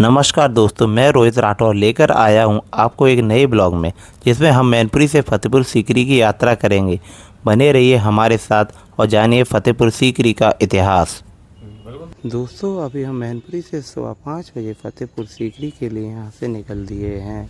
नमस्कार दोस्तों, मैं रोहित राठौर लेकर आया हूं आपको एक नए ब्लॉग में, जिसमें हम मैनपुरी से फतेहपुर सीकरी की यात्रा करेंगे। बने रहिए हमारे साथ और जानिए फतेहपुर सीकरी का इतिहास। दोस्तों, अभी हम मैनपुरी से 5:15 बजे फतेहपुर सीकरी के लिए यहां से निकल दिए हैं।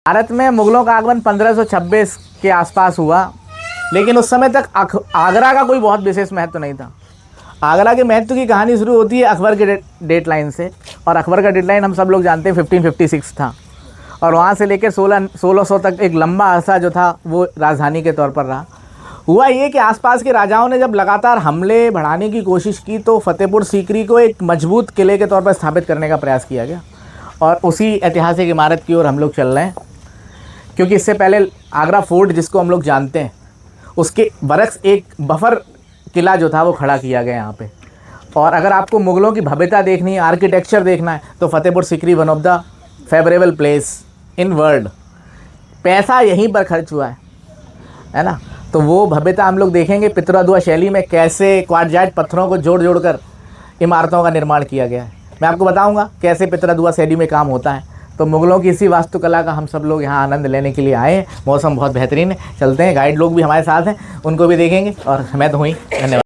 भारत में मुगलों का आगमन 1526 के आसपास हुआ, लेकिन उस समय तक आगरा का कोई बहुत विशेष महत्व नहीं था। आगरा के महत्व की कहानी शुरू होती है अकबर के डेट लाइन से, और अकबर का डेट लाइन हम सब लोग जानते हैं 1556 था, और वहाँ से लेकर 1600 तक एक लंबा अरसा जो था वो राजधानी के तौर पर रहा। हुआ ये कि आसपास के राजाओं ने जब लगातार हमले बढ़ाने की कोशिश की तो फतेहपुर सीकरी को एक मजबूत किले के तौर पर स्थापित करने का प्रयास किया गया, और उसी ऐतिहासिक इमारत की ओर हम लोग चल रहे हैं। क्योंकि इससे पहले आगरा फोर्ट जिसको हम लोग जानते हैं, उसके बरक्स एक बफर किला जो था वो खड़ा किया गया यहाँ पे। और अगर आपको मुग़लों की भव्यता देखनी है, आर्किटेक्चर देखना है, तो Fatehpur Sikri one of the favourable place in world. पैसा यहीं पर खर्च हुआ है ना। तो वो भव्यता हम लोग देखेंगे पितरादुआ शैली में, कैसे क्वार्टजाइट पत्थरों को जोड़ जोड़ कर इमारतों का निर्माण किया गया है। मैं आपको बताऊँगा कैसे पितरादुआ शैली में काम होता है। तो मुग़लों की इसी वास्तुकला का हम सब लोग यहाँ आनंद लेने के लिए आए हैं। मौसम बहुत बेहतरीन है, चलते हैं। गाइड लोग भी हमारे साथ हैं, उनको भी देखेंगे, और मैं तो हुई। धन्यवाद।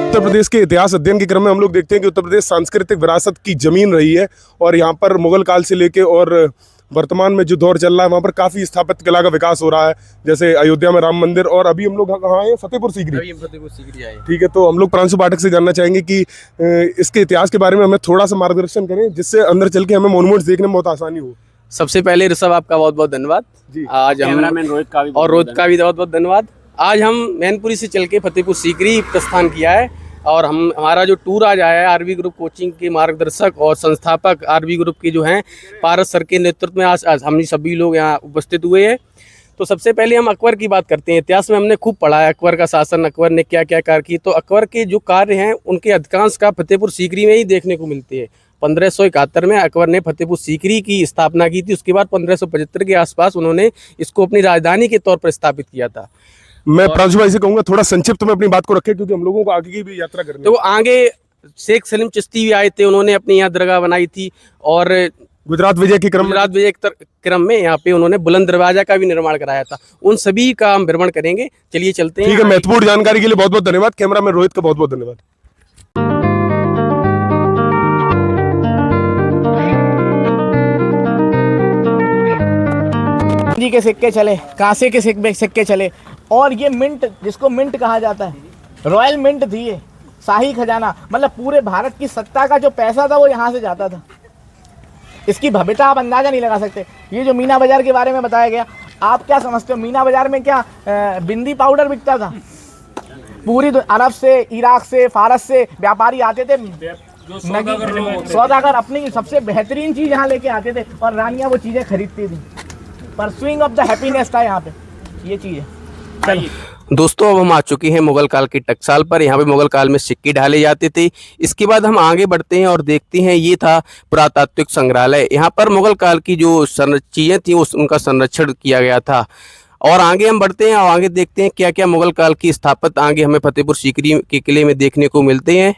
उत्तर प्रदेश के इतिहास अध्ययन के क्रम में हम लोग देखते हैं कि उत्तर प्रदेश सांस्कृतिक विरासत की जमीन रही है, और यहाँ पर मुगल काल से लेके और वर्तमान में जो दौर चल रहा है वहाँ पर काफ़ी स्थापत्य कला का विकास हो रहा है। जैसे अयोध्या में राम मंदिर, और अभी हम लोग कहाँ आए हैं? फतेहपुर सीकरी। फतेहपुर सीकरी आए। ठीक है, तो हम लोग प्रांशु पाठक से जानना चाहेंगे कि इसके इतिहास के बारे में हमें थोड़ा सा मार्गदर्शन करें, जिससे अंदर चल के हमें मोन्यूमेंट्स देखने में बहुत आसानी हो। सबसे पहले ऋषभ आपका बहुत बहुत धन्यवाद जी। आज हम रोहित का भी बहुत बहुत धन्यवाद। आज हम मैनपुरी से चल के फतेहपुर सीकरी प्रस्थान किया है, और हमारा जो टूर आज आया है आरवी ग्रुप कोचिंग के मार्गदर्शक और संस्थापक आरवी ग्रुप के जो हैं पारस सर के नेतृत्व में आज हम सभी लोग यहाँ उपस्थित हुए हैं। तो सबसे पहले हम अकबर की बात करते हैं। इतिहास में हमने खूब पढ़ा है अकबर का शासन, अकबर ने क्या क्या कार्य किए। तो अकबर के जो कार्य हैं उनके अधिकांश का फतेहपुर सीकरी में ही देखने को मिलते हैं। 1571 में अकबर ने फतेहपुर सीकरी की स्थापना की थी। उसके बाद 1575 के आसपास उन्होंने इसको अपनी राजधानी के तौर पर स्थापित किया था। मैं प्रांशु भाई से कहूंगा थोड़ा संक्षिप्त में अपनी बात को रखें, क्योंकि हम लोगों को आगे की भी यात्रा करनी है। तो आगे शेख सलीम चिश्ती भी आए थे, उन्होंने अपनी यहाँ दरगाह बनाई थी, और गुजरात विजय के क्रम में यहाँ पे उन्होंने बुलंद दरवाजा का भी निर्माण कराया था। उन सभी का हम भ्रमण करेंगे। चलिए चलते हैं। ठीक है, महत्वपूर्ण जानकारी के लिए बहुत बहुत धन्यवाद। कैमरा मैन रोहित का बहुत बहुत धन्यवाद। चांदी के सिक्के चले, कांसे के सिक्के चले, और ये मिंट, जिसको मिंट कहा जाता है, रॉयल मिंट थी ये, शाही खजाना, मतलब पूरे भारत की सत्ता का जो पैसा था वो यहाँ से जाता था। इसकी भव्यता आप अंदाज़ा नहीं लगा सकते। ये जो मीना बाज़ार के बारे में बताया गया, आप क्या समझते हो मीना बाज़ार में क्या बिंदी पाउडर बिकता था? पूरी अरब से, इराक से, फारस से व्यापारी आते थे, सौदागर अपनी सबसे बेहतरीन चीज़ यहाँ लेके आते थे और रानियाँ वो चीज़ें खरीदती थी। परसुइंग ऑफ द हैप्पीनेस था यहाँ पे, ये चीज़ है। चलो दोस्तों, अब हम आ चुके हैं मुगल काल की टकसाल पर। यहाँ पे मुगल काल में सिक्के ढाले जाते थे। इसके बाद हम आगे बढ़ते हैं और देखते हैं, ये था पुरातात्विक संग्रहालय। यहाँ पर मुगल काल की जो चीज़ें थी उनका संरक्षण किया गया था। और आगे हम बढ़ते हैं और आगे देखते हैं क्या क्या मुगल काल की स्थापत्य आगे हमें फतेहपुर सीकरी के किले में देखने को मिलते हैं।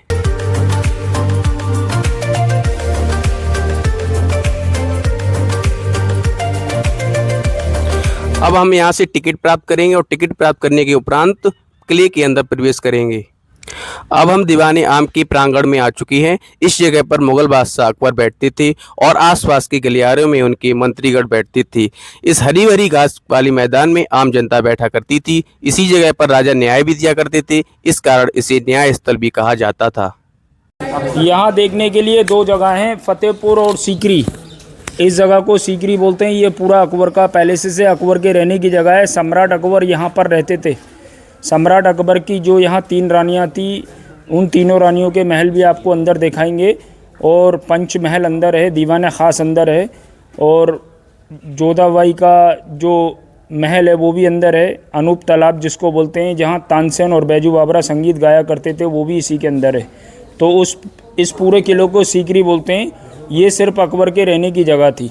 अब हम यहाँ से टिकट प्राप्त करेंगे और टिकट प्राप्त करने के उपरांत किले के अंदर प्रवेश करेंगे। अब हम दीवाने आम के प्रांगण में आ चुके हैं। इस जगह पर मुगल बादशाह अकबर बैठते थे और आसपास के गलियारों में उनके मंत्रीगण बैठते थे। इस हरी भरी घास वाली मैदान में आम जनता बैठा करती थी। इसी जगह पर राजा न्याय भी दिया करते थे, इस कारण इसे न्याय स्थल भी कहा जाता था। यहाँ देखने के लिए दो जगह हैं, फतेहपुर और सीकरी। इस जगह को सीकरी बोलते हैं। ये पूरा अकबर का पैलेस से अकबर के रहने की जगह है। सम्राट अकबर यहाँ पर रहते थे। सम्राट अकबर की जो यहाँ 3 रानियाँ थी, उन तीनों रानियों के महल भी आपको अंदर दिखाएंगे। और पंच महल अंदर है, दीवान ख़ास अंदर है, और जोधाबाई का जो महल है वो भी अंदर है। अनूप तालाब जिसको बोलते हैं, जहाँ तानसेन और बैजू बाबरा संगीत गाया करते थे, वो भी इसी के अंदर है। तो इस पूरे किले को सीकरी बोलते हैं। ये सिर्फ अकबर के रहने की जगह थी।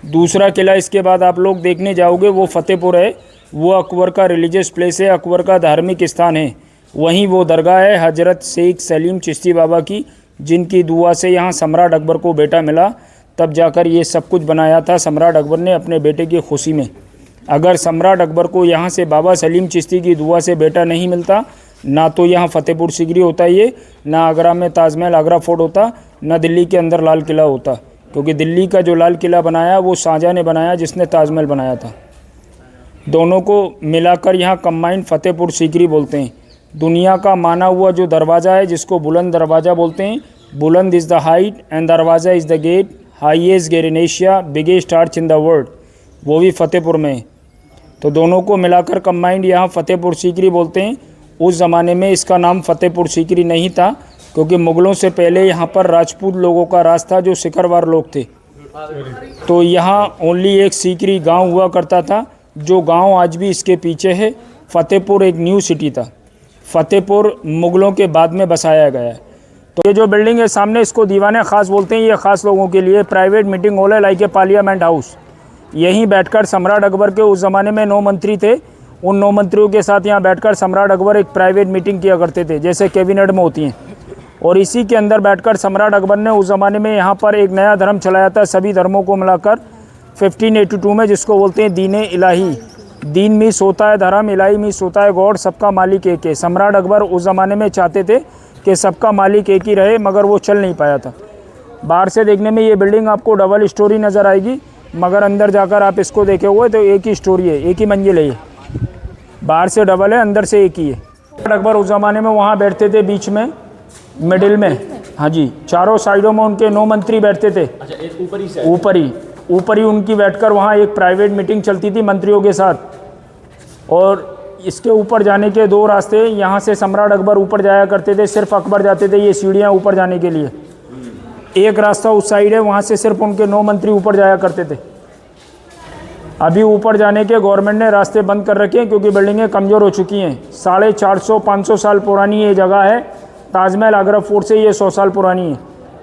दूसरा किला इसके बाद आप लोग देखने जाओगे वो फतेहपुर है। वो अकबर का रिलीजियस प्लेस है, अकबर का धार्मिक स्थान है। वहीं वो दरगाह है हजरत शेख सलीम चिश्ती बाबा की, जिनकी दुआ से यहाँ सम्राट अकबर को बेटा मिला। तब जाकर ये सब कुछ बनाया था सम्राट अकबर ने अपने बेटे की खुशी में। अगर सम्राट अकबर को यहाँ से बाबा सलीम चिश्ती की दुआ से बेटा नहीं मिलता, ना तो यहाँ फतेहपुर सीकरी होता ये, ना आगरा में ताजमहल आगरा फोर्ट होता, ना दिल्ली के अंदर लाल किला होता। क्योंकि दिल्ली का जो लाल किला बनाया वो शाहजहाँ ने बनाया, जिसने ताजमहल बनाया था। दोनों को मिलाकर यहाँ कंबाइंड फतेहपुर सीकरी बोलते हैं। दुनिया का माना हुआ जो दरवाज़ा है, जिसको बुलंद दरवाज़ा बोलते हैं, बुलंद इज़ द हाइट एंड दरवाज़ा is the gate, highest gate in Asia, biggest arch in the world, वो भी फतेहपुर में है। तो दोनों को मिलाकर कंबाइंड यहाँ फतेहपुर सीकरी बोलते हैं। उस ज़माने में इसका नाम फतेहपुर सीकरी नहीं था, क्योंकि मुग़लों से पहले यहाँ पर राजपूत लोगों का राज था, जो सिकरवार लोग थे। तो यहाँ ओनली एक सीकरी गांव हुआ करता था, जो गांव आज भी इसके पीछे है। फतेहपुर एक न्यू सिटी था। फतेहपुर मुग़लों के बाद में बसाया गया है। तो ये जो बिल्डिंग है सामने, इसको दीवाने ख़ास बोलते हैं। ये ख़ास लोगों के लिए प्राइवेट मीटिंग हॉल है, लाइक ए पार्लियामेंट हाउस। यहीं बैठकर सम्राट अकबर के उस ज़माने में 9 मंत्री थे। उन 9 मंत्रियों के साथ यहाँ बैठकर सम्राट अकबर एक प्राइवेट मीटिंग किया करते थे, जैसे कैबिनेट में होती हैं। और इसी के अंदर बैठकर सम्राट अकबर ने उस ज़माने में यहाँ पर एक नया धर्म चलाया था, सभी धर्मों को मिलाकर 1582 में, जिसको बोलते हैं दीन इलाही। दीन मीन्स होता है धर्म, इलाही मीन्स होता है गॉड, सबका मालिक एक है। सम्राट अकबर उस ज़माने में चाहते थे कि सबका मालिक एक ही रहे, मगर वो चल नहीं पाया था। बाहर से देखने में ये बिल्डिंग आपको डबल स्टोरी नज़र आएगी, मगर अंदर जाकर आप इसको देखे हुए तो एक ही स्टोरी है, एक ही मंजिल है। ये बाहर से डबल है, अंदर से एक ही है। अकबर उस ज़माने में वहाँ बैठते थे, बीच में, मिडिल में। हाँ जी, चारों साइडों में उनके 9 मंत्री बैठते थे। ऊपर ही उनकी बैठकर वहाँ एक प्राइवेट मीटिंग चलती थी मंत्रियों के साथ। और इसके ऊपर जाने के 2 रास्ते, यहाँ से सम्राट अकबर ऊपर जाया करते थे, सिर्फ अकबर जाते थे ये सीढ़ियाँ ऊपर जाने के लिए। एक रास्ता उस साइड है, वहाँ से सिर्फ उनके 9 मंत्री ऊपर जाया करते थे। अभी ऊपर जाने के गवर्नमेंट ने रास्ते बंद कर रखे हैं, क्योंकि बिल्डिंगें कमज़ोर हो चुकी हैं। 450-500 साल पुरानी ये जगह है। ताजमहल आगरा फोर्ट से ये 100 साल पुरानी है।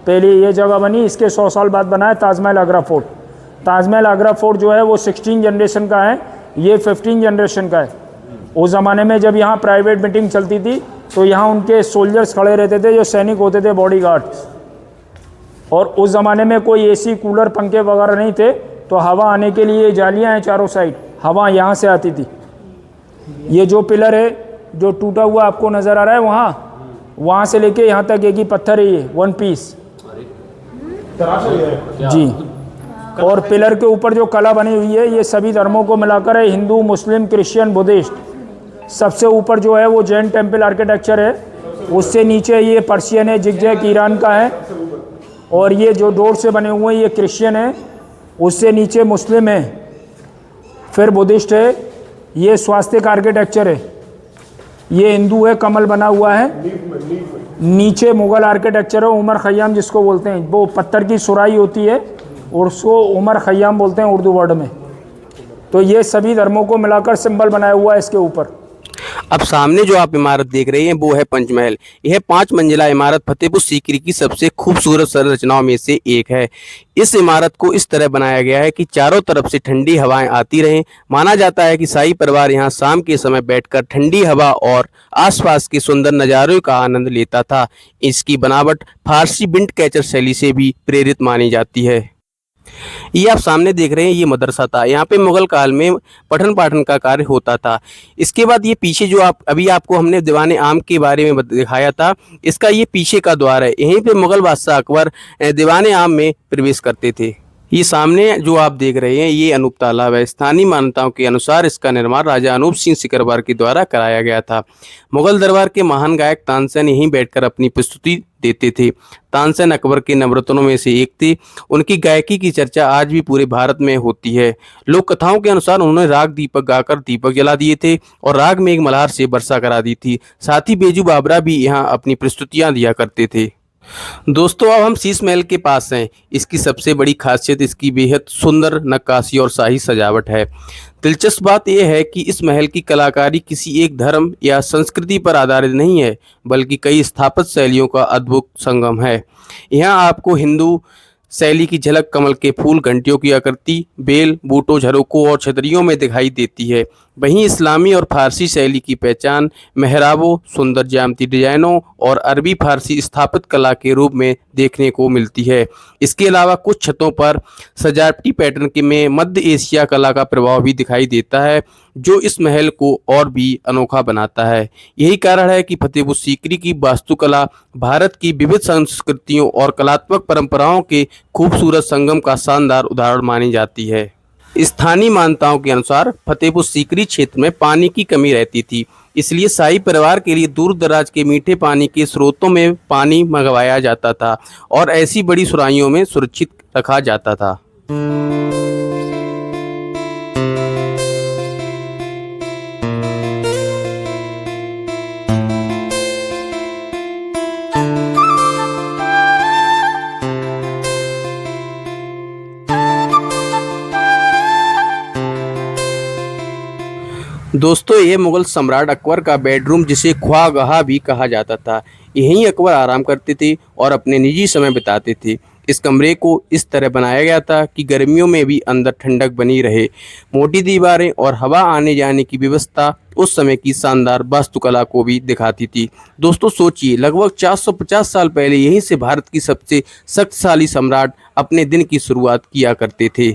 पहले ये जगह बनी, इसके 100 साल बाद बना है ताजमहल आगरा फोर्ट। ताजमहल आगरा फोर्ट जो है वो 16 जनरेशन का है, ये 15 जनरेशन का है। उस ज़माने में जब यहाँ प्राइवेट मीटिंग चलती थी, तो यहाँ उनके सोल्जर्स खड़े रहते थे, जो सैनिक होते थे, बॉडीगार्ड्स। और उस ज़माने में कोई एसी, कूलर, पंखे वगैरह नहीं थे, तो हवा आने के लिए जालियाँ हैं चारों साइड, हवा यहाँ से आती थी। ये जो पिलर है जो टूटा हुआ आपको नज़र आ रहा है, वहाँ से लेके यहाँ तक एक ही पत्थर है, ये 1 पीस जी। और पिलर के ऊपर जो कला बनी हुई है ये सभी धर्मों को मिलाकर है, हिंदू, मुस्लिम, क्रिश्चियन, बुद्धिस्ट। सबसे ऊपर जो है वो जैन टेम्पल आर्किटेक्चर है, उससे नीचे ये पर्शियन है, जिगजैग ईरान का है, और ये जो डोर से बने हुए हैं ये क्रिश्चियन है, उससे नीचे मुस्लिम है, फिर बुद्धिस्ट है, ये स्वास्तिक आर्किटेक्चर है, ये हिंदू है, कमल बना हुआ है, नीचे मुग़ल आर्किटेक्चर है, उमर ख़याम जिसको बोलते हैं, वो पत्थर की सुराही होती है और उसको उमर ख़याम बोलते हैं उर्दू वर्ड में। तो ये सभी धर्मों को मिलाकर सिंबल बनाया हुआ है इसके ऊपर। अब सामने जो आप इमारत देख रहे हैं वो है पंचमहल। यह 5 मंजिला इमारत फतेहपुर सीकरी की सबसे खूबसूरत संरचनाओं में से एक है। इस इमारत को इस तरह बनाया गया है कि चारों तरफ से ठंडी हवाएं आती रहें। माना जाता है कि शाही परिवार यहां शाम के समय बैठकर ठंडी हवा और आसपास के सुंदर नज़ारों का आनंद लेता था। इसकी बनावट फारसी विंड कैचर शैली से भी प्रेरित मानी जाती है। ये आप सामने देख रहे हैं ये मदरसा था। यहाँ पे मुगल काल में पठन पाठन का कार्य होता था। इसके बाद ये पीछे जो आपको हमने दीवाने आम के बारे में दिखाया था, इसका ये पीछे का द्वार है। यहीं पे मुगल बादशाह अकबर दीवाने आम में प्रवेश करते थे। ये सामने जो आप देख रहे हैं ये अनूप तालाब है। स्थानीय मान्यताओं के अनुसार इसका निर्माण राजा अनूप सिंह सिकरवार के द्वारा कराया गया था। मुगल दरबार के महान गायक तानसेन यहीं बैठकर अपनी प्रस्तुति देते थे। तानसेन अकबर के नवरत्नों में से एक थे। उनकी गायकी की चर्चा आज भी पूरे भारत में होती है। लोक कथाओं के अनुसार उन्होंने राग दीपक गाकर दीपक जला दिए थे और राग में एक मल्हार से वर्षा करा दी थी। साथ ही बेजू बाबरा भी यहाँ अपनी प्रस्तुतियाँ दिया करते थे। दोस्तों अब हम शीश महल के पास हैं। इसकी सबसे बड़ी खासियत इसकी बेहद सुंदर नक्काशी और शाही सजावट है। दिलचस्प बात यह है कि इस महल की कलाकारी किसी एक धर्म या संस्कृति पर आधारित नहीं है, बल्कि कई स्थापत्य शैलियों का अद्भुत संगम है। यहाँ आपको हिंदू शैली की झलक कमल के फूल, घंटियों की आकृति, बेल, बूटों, झरोकों और छतरियों में दिखाई देती है। वहीं इस्लामी और फारसी शैली की पहचान मेहराबों, सुंदर ज्यामिति डिजाइनों और अरबी फारसी स्थापत्य कला के रूप में देखने को मिलती है। इसके अलावा कुछ छतों पर सजावटी पैटर्न के में मध्य एशिया कला का प्रभाव भी दिखाई देता है, जो इस महल को और भी अनोखा बनाता है। यही कारण है कि फतेहपुर सीकरी की वास्तुकला भारत की विविध संस्कृतियों और कलात्मक परंपराओं के खूबसूरत संगम का शानदार उदाहरण मानी जाती है। स्थानीय मान्यताओं के अनुसार फतेहपुर सीकरी क्षेत्र में पानी की कमी रहती थी, इसलिए शाही परिवार के लिए दूर दराज के मीठे पानी के स्रोतों में पानी मंगवाया जाता था और ऐसी बड़ी सुराहियों में सुरक्षित रखा जाता था। दोस्तों ये मुगल सम्राट अकबर का बेडरूम, जिसे ख्वागाह भी कहा जाता था। यहीं अकबर आराम करते थे और अपने निजी समय बिताते थे। इस कमरे को इस तरह बनाया गया था कि गर्मियों में भी अंदर ठंडक बनी रहे। मोटी दीवारें और हवा आने जाने की व्यवस्था उस समय की शानदार वास्तुकला को भी दिखाती थी। दोस्तों सोचिए, लगभग 450 साल पहले यहीं से भारत की सबसे शक्तिशाली सम्राट अपने दिन की शुरुआत किया करते थे।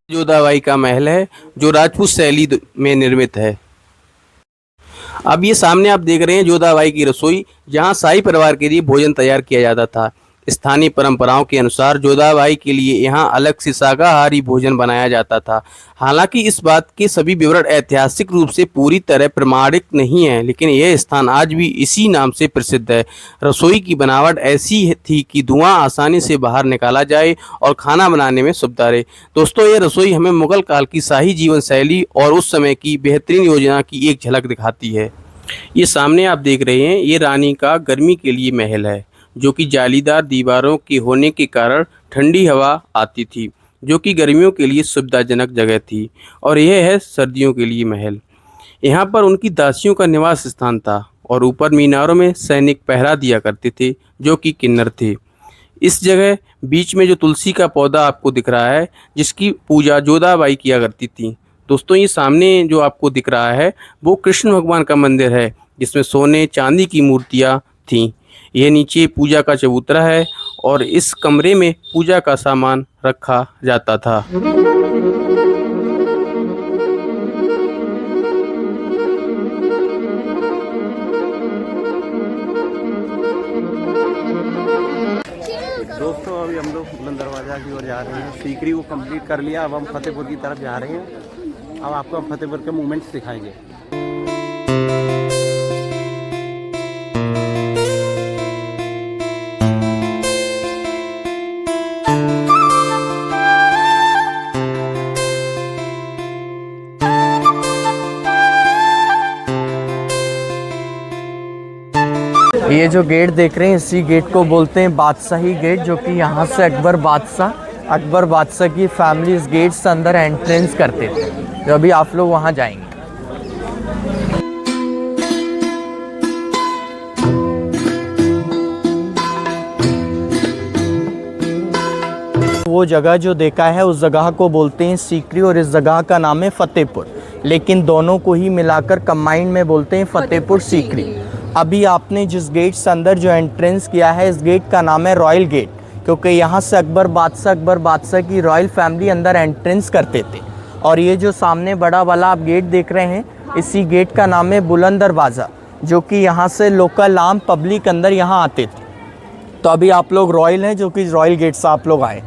जोधाबाई का महल है, जो राजपूत शैली में निर्मित है। अब ये सामने आप देख रहे हैं जोधाबाई की रसोई, जहां शाही परिवार के लिए भोजन तैयार किया जाता था। स्थानीय परंपराओं के अनुसार जोधाबाई के लिए यहां अलग से शाकाहारी भोजन बनाया जाता था। हालांकि इस बात के सभी विवरण ऐतिहासिक रूप से पूरी तरह प्रमाणित नहीं है, लेकिन यह स्थान आज भी इसी नाम से प्रसिद्ध है। रसोई की बनावट ऐसी थी कि धुआं आसानी से बाहर निकाला जाए और खाना बनाने में सुविधा रहे। दोस्तों ये रसोई हमें मुगल काल की शाही जीवन शैली और उस समय की बेहतरीन योजना की एक झलक दिखाती है। ये सामने आप देख रहे हैं, ये रानी का गर्मी के लिए महल है, जो कि जालीदार दीवारों के होने के कारण ठंडी हवा आती थी, जो कि गर्मियों के लिए सुविधाजनक जगह थी। और यह है सर्दियों के लिए महल। यहाँ पर उनकी दासियों का निवास स्थान था और ऊपर मीनारों में सैनिक पहरा दिया करते थे, जो कि किन्नर थे। इस जगह बीच में जो तुलसी का पौधा आपको दिख रहा है, जिसकी पूजा जोधाबाई किया करती थी। दोस्तों, ये सामने जो आपको दिख रहा है वो कृष्ण भगवान का मंदिर है, जिसमें सोने चांदी की मूर्तियाँ थीं। यह नीचे पूजा का चबूतरा है और इस कमरे में पूजा का सामान रखा जाता था। दोस्तों, अभी हम लोग बुलंद दरवाजा की ओर जा रहे हैं। सीकरी को कंप्लीट कर लिया, अब हम फतेहपुर की तरफ जा रहे हैं। अब आपको फतेहपुर के मूवमेंट्स दिखाएंगे। ये जो गेट देख रहे हैं, इसी गेट को बोलते हैं बादशाही गेट, जो कि यहाँ से अकबर बादशाह की फैमिली इस गेट से अंदर एंट्रेंस करते थे। तो अभी आप लोग वहाँ जाएंगे। वो जगह जो देखा है उस जगह को बोलते हैं सीकरी और इस जगह का नाम है फतेहपुर, लेकिन दोनों को ही मिलाकर कंबाइंड में बोलते हैं फतेहपुर सीकरी। अभी आपने जिस गेट से अंदर जो एंट्रेंस किया है, इस गेट का नाम है रॉयल गेट, क्योंकि यहाँ से अकबर बादशाह की रॉयल फैमिली अंदर एंट्रेंस करते थे। और ये जो सामने बड़ा वाला आप गेट देख रहे हैं, इसी गेट का नाम है बुलंद दरवाज़ा, जो कि यहाँ से लोकल आम पब्लिक अंदर यहाँ आते थे। तो अभी आप लोग रॉयल हैं, जो कि रॉयल गेट से आप लोग आए।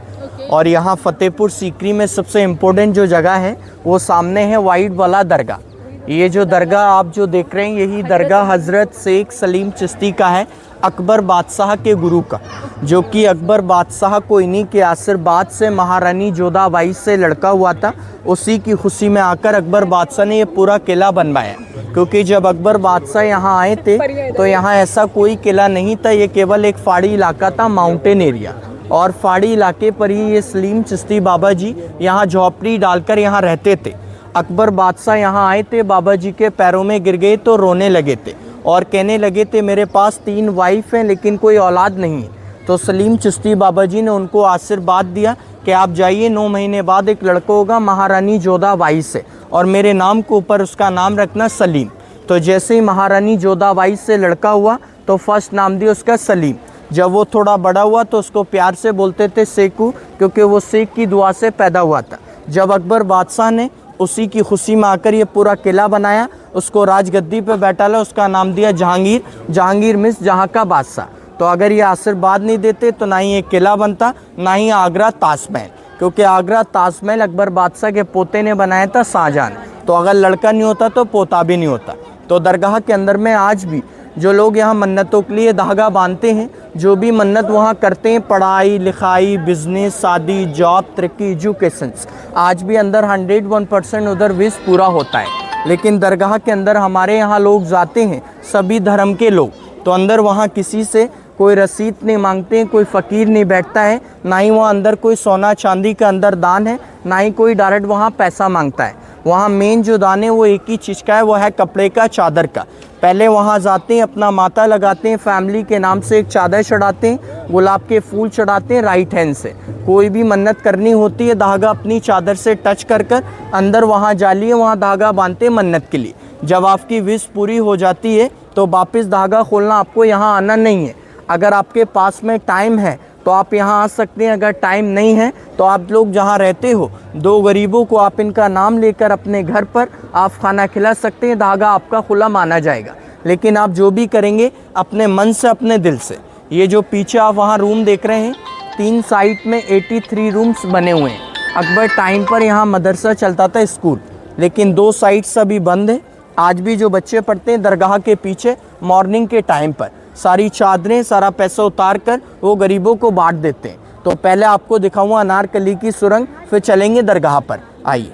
और यहाँ फतेहपुर सीकरी में सबसे इम्पोर्टेंट जो जगह है वो सामने है वाइट वाला दरगाह। ये जो दरगाह आप जो देख रहे हैं, यही दरगाह हज़रत शेख सलीम चिश्ती का है, अकबर बादशाह के गुरु का, जो कि अकबर बादशाह को इन्हीं के आशीर्वाद से महारानी जोधाबाई से लड़का हुआ था। उसी की खुशी में आकर अकबर बादशाह ने ये पूरा किला बनवाया, क्योंकि जब अकबर बादशाह यहाँ आए थे तो यहाँ ऐसा कोई किला नहीं था, ये केवल एक पहाड़ी इलाका था, माउंटेन एरिया। और पहाड़ी इलाके पर ही ये सलीम चिश्ती बाबा जी यहाँ झोपड़ी डालकर यहाँ रहते थे। अकबर बादशाह यहाँ आए थे, बाबा जी के पैरों में गिर गए तो रोने लगे थे और कहने लगे थे मेरे पास 3 वाइफ हैं लेकिन कोई औलाद नहीं है। तो सलीम चिश्ती बाबा जी ने उनको आशीर्वाद दिया कि आप जाइए, 9 महीने बाद एक लड़का होगा महारानी जोधाबाई से, और मेरे नाम के ऊपर उसका नाम रखना सलीम। तो जैसे ही महारानी जोधाबाई से लड़का हुआ तो फर्स्ट नाम दिया उसका सलीम। जब वो थोड़ा बड़ा हुआ तो उसको प्यार से बोलते थे सेकू, क्योंकि वो शेख की दुआ से पैदा हुआ था। जब अकबर बादशाह ने उसी की खुशी में आकर ये पूरा किला बनाया, उसको राजगद्दी पे बैठाला, उसका नाम दिया जहांगीर। जहांगीर मीन्स जहाँ का बादशाह। तो अगर ये आशीर्वाद नहीं देते तो ना ही ये किला बनता, ना ही आगरा ताजमहल, क्योंकि आगरा ताजमहल अकबर बादशाह के पोते ने बनाया था, शाहजहां। तो अगर लड़का नहीं होता तो पोता भी नहीं होता। तो दरगाह के अंदर में आज भी जो लोग यहाँ मन्नतों के लिए धागा बांधते हैं, जो भी मन्नत वहाँ करते हैं, पढ़ाई लिखाई, बिजनेस, शादी, जॉब, तरक्की, एजुकेशंस, आज भी अंदर 101% उधर विश पूरा होता है। लेकिन दरगाह के अंदर हमारे यहाँ लोग जाते हैं, सभी धर्म के लोग, तो अंदर वहाँ किसी से कोई रसीद नहीं मांगते हैं, कोई फ़कीर नहीं बैठता है, ना ही वहाँ अंदर कोई सोना चांदी का अंदर दान है, ना ही कोई डायरेक्ट वहाँ पैसा मांगता है। वहाँ मेन जो दान है वो एक ही चीज़ का है, वो है कपड़े का, चादर का। पहले वहाँ जाते हैं, अपना माथा लगाते हैं, फैमिली के नाम से एक चादर चढ़ाते हैं, गुलाब के फूल चढ़ाते हैं राइट हैंड से। कोई भी मन्नत करनी होती है, धागा अपनी चादर से टच कर कर अंदर वहाँ जालिए, वहाँ धागा बांधते हैं मन्नत के लिए। जब आपकी विश पूरी हो जाती है तो वापस धागा खोलना, आपको यहाँ आना नहीं है। अगर आपके पास में टाइम है तो आप यहाँ आ सकते हैं, अगर टाइम नहीं है तो आप लोग जहाँ रहते हो 2 गरीबों को आप इनका नाम लेकर अपने घर पर आप खाना खिला सकते हैं, धागा आपका खुला माना जाएगा। लेकिन आप जो भी करेंगे अपने मन से, अपने दिल से। ये जो पीछे आप वहाँ रूम देख रहे हैं, 3 साइड में 83 रूम्स बने हुए हैं। अकबर टाइम पर यहाँ मदरसा चलता था, स्कूल, लेकिन 2 साइड सभी बंद है। आज भी जो बच्चे पढ़ते हैं दरगाह के पीछे, मॉर्निंग के टाइम पर सारी चादरें, सारा पैसा उतार कर वो गरीबों को बांट देते हैं। तो पहले आपको दिखाऊंगा अनारकली की सुरंग, फिर चलेंगे दरगाह पर। आइए।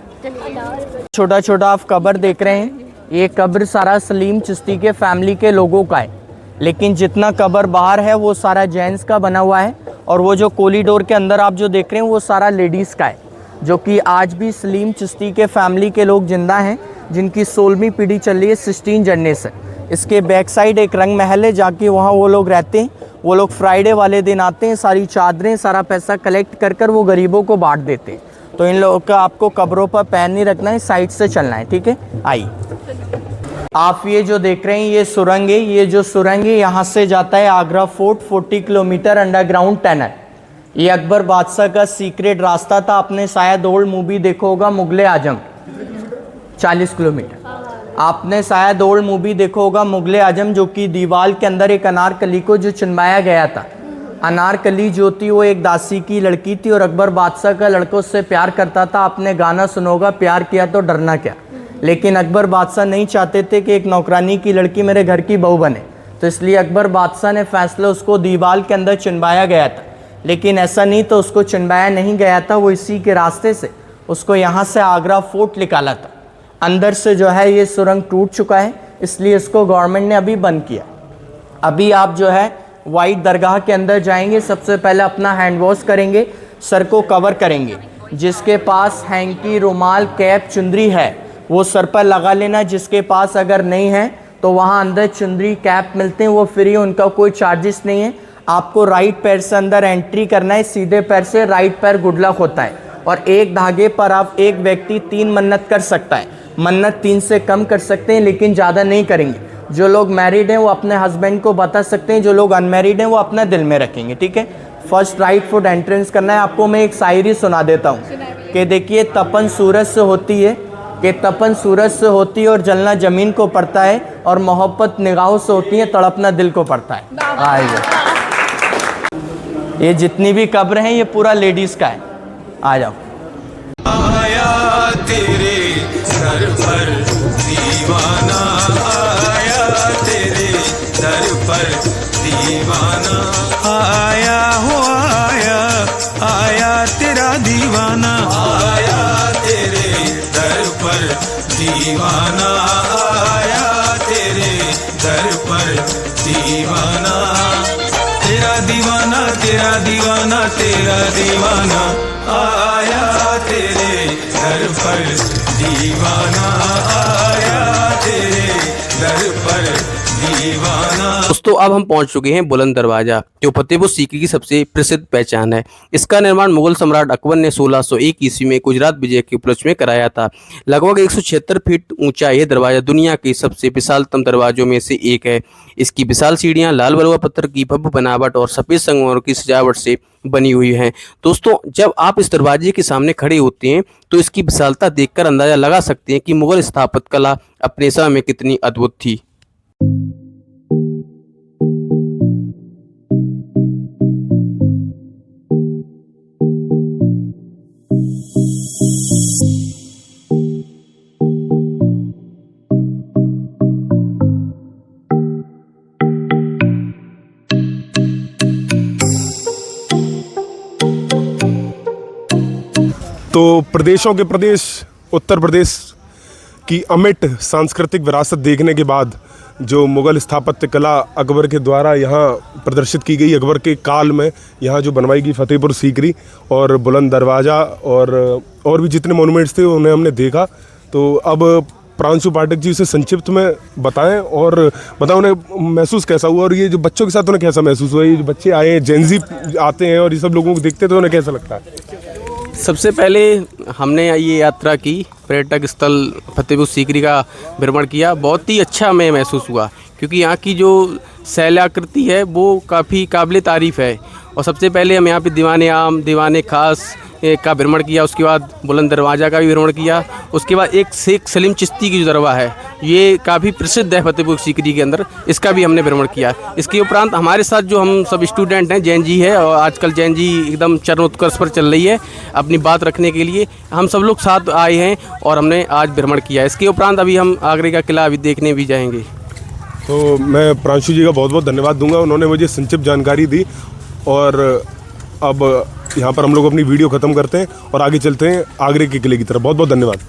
छोटा छोटा आप कब्र देख रहे हैं, ये कब्र सारा सलीम चिश्ती के फैमिली के लोगों का है। लेकिन जितना कबर बाहर है वो सारा जेंट्स का बना हुआ है, और वो जो कॉरिडोर के अंदर आप जो देख रहे हैं वो सारा लेडीज़ का है, जो कि आज भी सलीम चिश्ती के फैमिली के लोग जिंदा हैं, जिनकी 16वीं पीढ़ी चल रही है, 16 जनरेशन। इसके बैक साइड एक रंग महल है, जाके वहाँ वो लोग रहते हैं। वो लोग फ्राइडे वाले दिन आते हैं, सारी चादरें सारा पैसा कलेक्ट कर कर वो गरीबों को बांट देते हैं। तो इन लोगों का आपको कब्रों पर पैर नहीं रखना है, साइड से चलना है, ठीक है। आइए, आप ये जो देख रहे हैं ये सुरंग है। ये जो सुरंग है यहाँ से जाता है Agra fort, 40 kilometre underground tunnel. ये अकबर बादशाह का सीक्रेट रास्ता था। आपने शायद ओल्ड मूवी देखा होगा मुगले आजम, 40 किलोमीटर। आपने शायद ओल्ड मूवी देखा होगा मुगले आजम, जो कि दीवार के अंदर एक अनारकली को जो चिनवाया गया था। अनारकली जो थी वो एक दासी की लड़की थी और अकबर बादशाह का लड़का उससे प्यार करता था। आपने गाना सुना होगा, प्यार किया तो डरना क्या। लेकिन अकबर बादशाह नहीं चाहते थे कि एक नौकरानी की लड़की मेरे घर की बहू बने, तो इसलिए अकबर बादशाह ने फैसला उसको दीवार के अंदर चिनवाया गया था। लेकिन ऐसा नहीं तो उसको चिनवाया नहीं गया था, वो इसी के रास्ते से उसको यहाँ से आगरा फोर्ट निकाला था। अंदर से जो है ये सुरंग टूट चुका है, इसलिए इसको गवर्नमेंट ने अभी बंद किया। अभी आप जो है वाइट दरगाह के अंदर जाएंगे, सबसे पहले अपना हैंड वॉश करेंगे, सर को कवर करेंगे। जिसके पास हैंकी, रुमाल, कैप, चुंदरी है वो सर पर लगा लेना। जिसके पास अगर नहीं है तो वहाँ अंदर चुंदरी, कैप मिलते हैं, वो फ्री है, उनका कोई चार्जेस नहीं है। आपको राइट पैर से अंदर एंट्री करना है, सीधे पैर से राइट पैर गुड लक होता है। और एक धागे पर आप एक व्यक्ति 3 मन्नत कर सकता है। मन्नत 3 से कम कर सकते हैं, लेकिन ज़्यादा नहीं करेंगे। जो लोग मैरिड हैं वो अपने हस्बैंड को बता सकते हैं, जो लोग अनमैरिड हैं वो अपना दिल में रखेंगे, ठीक है। फर्स्ट राइट फुट एंट्रेंस करना है। आपको मैं एक शायरी सुना देता हूँ कि देखिए, तपन सूरज से होती है, कि तपन सूरज से होती है और जलना ज़मीन को पड़ता है, और मोहब्बत निगाहों से होती है, तड़पना दिल को पड़ता है। आइए, ये जितनी भी कब्र हैं ये पूरा लेडीज़ का है। आ जाओ। आया तेरे सर पर दीवाना, आया तेरे दर पर दीवाना, आया हो आया, आया तेरा दीवाना, आया तेरे दर पर दीवाना, आया तेरे दर पर दीवाना, तेरा दीवाना, तेरा दीवाना, तेरा दीवाना, आया तेरे दर पर दीवाना, आया तेरे दर पर दीवाना। दोस्तों, अब हम पहुंच चुके हैं बुलंद दरवाजा, जो फतेहपुर सीकरी की सबसे प्रसिद्ध पहचान है। इसका निर्माण मुगल सम्राट अकबर ने 1601 ईस्वी में गुजरात विजय के उपलक्ष्य में कराया था। लगभग 176 फीट ऊंचा यह दरवाजा दुनिया के सबसे विशालतम दरवाजों में से एक है। इसकी विशाल सीढ़ियां लाल बलुआ पत्थर की भव्य बनावट और सफ़ेद संगमरमर की सजावट से बनी हुई हैं। दोस्तों, जब आप इस दरवाजे के सामने खड़े होते हैं तो इसकी विशालता देखकर अंदाजा लगा सकते हैं कि मुगल स्थापत्य कला अपने समय में कितनी अद्भुत थी। तो प्रदेशों के प्रदेश उत्तर प्रदेश की अमिट सांस्कृतिक विरासत देखने के बाद जो मुग़ल स्थापत्य कला अकबर के द्वारा यहाँ प्रदर्शित की गई, अकबर के काल में यहाँ जो बनवाई गई फतेहपुर सीकरी और बुलंद दरवाज़ा और भी जितने मोनूमेंट्स थे उन्हें हमने देखा। तो अब प्रांशु पाठक जी उसे संक्षिप्त में बताएं और बताओ उन्हें महसूस कैसा हुआ, और ये जो बच्चों के साथ उन्हें कैसा महसूस हुआ। ये जो बच्चे आए हैं, जेनजी आते हैं और ये सब लोगों को देखते तो उन्हें कैसा लगता है। सबसे पहले हमने ये यात्रा की, पर्यटक स्थल फतेहपुर सीकरी का भ्रमण किया। बहुत ही अच्छा हमें महसूस हुआ, क्योंकि यहाँ की जो शैलाकृति है वो काफ़ी काबिल तारीफ़ है। और सबसे पहले हम यहाँ पे दीवाने आम, दीवाने खास का भ्रमण किया, उसके बाद बुलंद दरवाज़ा का भी भ्रमण किया। उसके बाद एक शेख सलीम चिश्ती की जो दरगाह है ये काफ़ी प्रसिद्ध है फतेहपुर सीकरी के अंदर, इसका भी हमने भ्रमण किया। इसके उपरांत हमारे साथ जो हम सब स्टूडेंट हैं, जैन जी है, और आजकल जैन जी एकदम चरमोत्कर्ष पर चल रही है अपनी बात रखने के लिए। हम सब लोग साथ आए हैं और हमने आज भ्रमण किया। इसके उपरांत अभी हम आगरे का किला अभी देखने भी जाएंगे। तो मैं प्रांशु जी का बहुत बहुत धन्यवाद दूंगा, उन्होंने मुझे संक्षिप्त जानकारी दी। और अब यहाँ पर हम लोग अपनी वीडियो ख़त्म करते हैं और आगे चलते हैं आगरे के किले की तरफ। बहुत बहुत धन्यवाद।